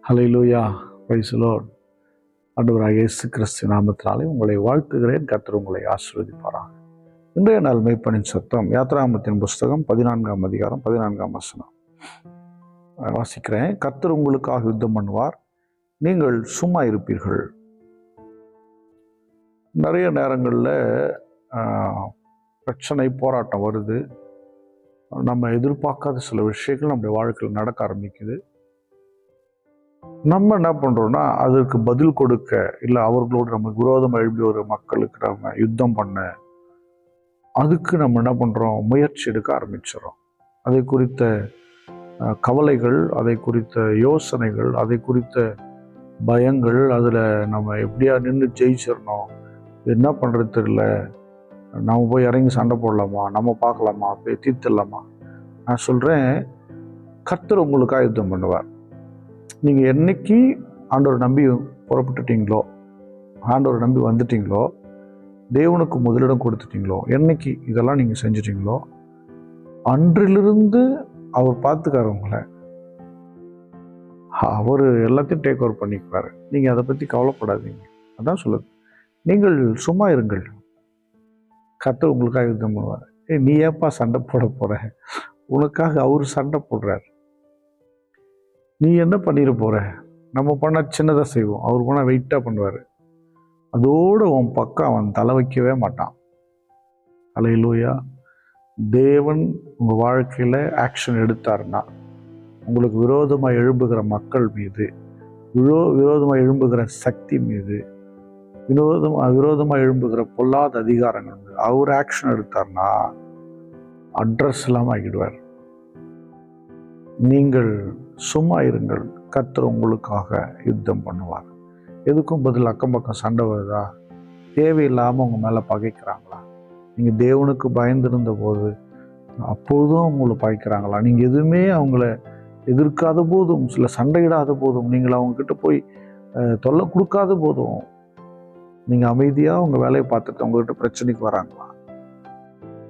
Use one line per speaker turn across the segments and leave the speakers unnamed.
Hallelujah, praise the Lord. ஆண்டவராகிய இயேசு கிறிஸ்து நாமத்தினாலே உங்களை வாழ்த்துகிறேன். கர்த்தர் உங்களை ஆசீர்வதிப்பாராக. இன்றைய நாள் மெய்ப்பனின் சத்தம் யாத்ராகமத்தின் புஸ்தகம் 14ஆம் அதிகாரம் 14ஆம் வசனம் வாசிக்கிறேன். கர்த்தர் உங்களுக்காக யுத்தம் பண்ணுவார், நீங்கள் சும்மா இருப்பீர்கள். நிறைய நேரங்களில் பிரச்சனை, போராட்டம் வருது. நம்ம எதிர்பார்க்காத சில விஷயங்கள் நம்முடைய வாழ்க்கையில் நடக்க ஆரம்பிக்குது. நம்ம என்ன பண்ணுறோன்னா, அதற்கு பதில் கொடுக்க, இல்லை அவர்களோடு நம்ம விரோதம் எழுப்பி ஒரு மக்களுக்கு நம்ம யுத்தம் பண்ண, அதுக்கு நம்ம என்ன பண்ணுறோம், முயற்சி எடுக்க ஆரம்பிச்சிடறோம். அதை குறித்த கவலைகள், அதை குறித்த யோசனைகள், அதை குறித்த பயங்கள், அதில் நம்ம எப்படியா நின்று ஜெயிச்சிடணும், என்ன பண்ணுறது தெரியல, நம்ம போய் இறங்கி சண்டை போடலாமா, நம்ம பார்க்கலாமா, போய் தீர்த்திடலாமா. நான் சொல்கிறேன், கர்த்தர் உங்களுக்காக யுத்தம் பண்ணுவார். நீங்கள் என்னைக்கு ஆண்டவரை நம்பி புறப்பட்டுட்டீங்களோ, ஆண்டவரை நம்பி வந்துட்டீங்களோ, தேவனுக்கு முதலிடம் கொடுத்துட்டீங்களோ, என்னைக்கு இதெல்லாம் நீங்கள் செஞ்சிட்டீங்களோ, அன்றிலிருந்து அவர் பார்த்துக்காரு உங்களை. அவர் எல்லாத்தையும் டேக் ஓவர் பண்ணிக்குவார். நீங்கள் அதை பற்றி கவலைப்படாதீங்க. அதான் சொல்லுது, நீங்கள் சும்மா இருங்கள், கர்த்தர் உங்களுக்காக யுத்தம் பண்ணுவார். நீ ஏப்பா சண்டை போட போகிற? உனக்காக அவர் சண்டை போடுறார். நீ என்ன பண்ணிட போகிற? நம்ம பண்ணால் சின்னதாக செய்வோம், அவர் பண்ணால் வெயிட்டாக பண்ணுவார். அதோடு உன் பக்கம் அவன் தலை வைக்கவே மாட்டான். ஹல்லேலூயா. தேவன் உங்கள் வாழ்க்கையில் ஆக்ஷன் எடுத்தாருன்னா, உங்களுக்கு விரோதமாக எழும்புகிற மக்கள் மீது, விரோதமாக எழும்புகிற சக்தி மீது, விரோதமாக எழும்புகிற பொல்லாத அதிகாரங்கள் மீது அவர் ஆக்ஷன் எடுத்தார்னா அட்ரஸ் இல்லாமல் ஆகிடுவார். நீங்கள் சும்மா இருங்கள், கர்த்தர் உங்களுக்காக யுத்தம் பண்ணுவார். எதுக்கும் பதில் அக்கம் பக்கம் சண்டை வருதா? தேவையில்லாமல் உங்கள் மேலே பகைக்கிறாங்களா? நீங்கள் தேவனுக்கு பயந்திருந்த போது அப்போதும் அவங்கள பகைக்கிறாங்களா? நீங்கள் எதுவுமே அவங்கள எதிர்க்காத போதும், சில சண்டையிடாத போதும், நீங்கள் அவங்கக்கிட்ட போய் தொல்லை கொடுக்காத போதும், நீங்கள் அமைதியாக உங்கள் வேலையை பார்த்துட்டு அவங்ககிட்ட பிரச்சனைக்கு வராங்களா?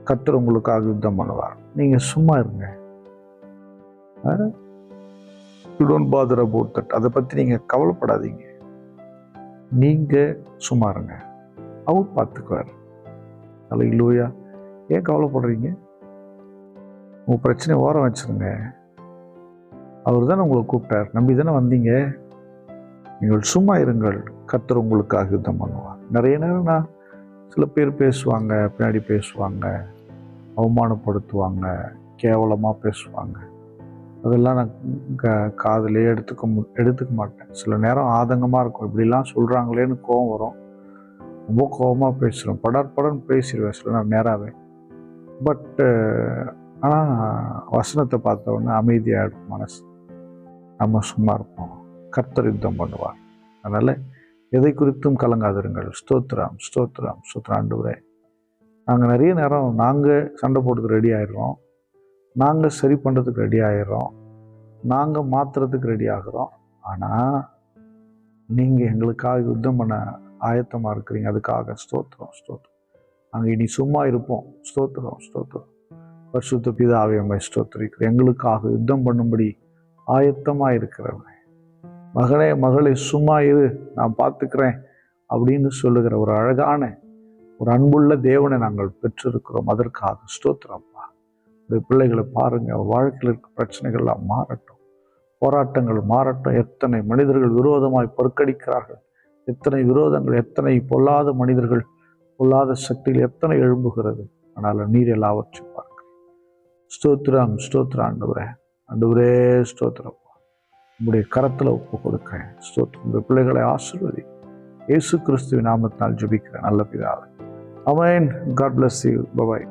கர்த்தர் உங்களுக்காக யுத்தம் பண்ணுவார். நீங்கள் சும்மா இருங்க. You don't father about that. அதை பற்றி நீங்கள் கவலைப்படாதீங்க. நீங்கள் சும்மா இருங்க, அவர் பார்த்துக்குவார். ஹல்லேலூயா. ஏன் கவலைப்படுறீங்க? உங்கள் பிரச்சனையை ஓரம் வச்சுருங்க. அவர் தானே உங்களை கூப்பிட்டார், நம்பி தானே வந்தீங்க. நீங்கள் சும்மா இருங்கள், கர்த்தர் உங்களுக்காக யுத்தம் பண்ணுவார். நிறைய நேரம் நான் சில பேர் பேசுவாங்க, பின்னாடி பேசுவாங்க, அவமானப்படுத்துவாங்க, கேவலமாக பேசுவாங்க. அதெல்லாம் நான் காதிலே எடுத்துக்க மாட்டேன். சில நேரம் ஆதங்கமாக இருக்கும், இப்படிலாம் சொல்கிறாங்களேன்னு கோபம் வரும். ரொம்ப கோபமாக பேசுகிறோம், படன்னு பேசிடுவேன் சில நேராகவே. பட்டு ஆனால் வசனத்தை பார்த்த உடனே அமைதியாகிடும் மனசு. நம்ம சும்மா இருப்போம், கர்த்தர் யுத்தம் பண்ணுவார். அதனால் எதை குறித்தும் கலங்காதிருங்கள். ஸ்தோத்திரம் ஸ்தோத்திரம் ஸ்தோத்திரம். ஆண்டவரே, நாங்கள் நிறைய நேரம் நாங்கள் சண்டை போடுறதுக்கு ரெடி ஆகிடுறோம், நாங்கள் சரி பண்ணுறதுக்கு ரெடி ஆகிடுறோம், நாங்கள் மாற்றுறதுக்கு ரெடி ஆகிறோம். ஆனால் நீங்கள் எங்களுக்காக யுத்தம் பண்ண ஆயத்தமாக இருக்கிறீங்க. அதுக்காக ஸ்தோத்திரம் ஸ்தோத்திரம். நாங்கள் இனி சும்மா இருப்போம். ஸ்தோத்திரம் ஸ்தோத்திரம். பரிசுத்த பிதாவே, உம்மை ஸ்தோத்திரிக்கிறேன். எங்களுக்காக யுத்தம் பண்ணும்படி ஆயத்தமாக இருக்கிறவங்க, மகனே மகளே சும்மா இரு, நான் பார்த்துக்கிறேன் அப்படின்னு சொல்லுகிற ஒரு அழகான ஒரு அன்புள்ள தேவனை நாங்கள் பெற்றிருக்கிறோம். அதற்காக ஸ்தோத்திரம்ப்பா. இந்த பிள்ளைகளை பாருங்கள், அவர் வாழ்க்கையில் இருக்க பிரச்சனைகள்லாம் மாறட்டும், போராட்டங்கள் மாறட்டும். எத்தனை மனிதர்கள் விரோதமாய் பொறுக்கடிக்கிறார்கள், எத்தனை விரோதங்கள், எத்தனை பொல்லாத மனிதர்கள், பொல்லாத சக்திகள் எத்தனை எழும்புகிறது. ஆனால் நீர் எல்லாவற்றையும் பார்க்க. ஸ்தோத்திரம் ஸ்தோத்திரம். ஆண்டவரே ஆண்டவரே ஸ்தோத்திரப்பா. உங்களுடைய கரத்தில் ஒப்பு கொடுக்கிறேன். ஸ்தோத்திரம். உங்கள் பிள்ளைகளை ஆசீர்வதி. இயேசு கிறிஸ்துவின் நாமத்தினால் ஜெபிக்கிறேன் நல்ல பிதாவே. ஆமென். God bless you. Bye bye.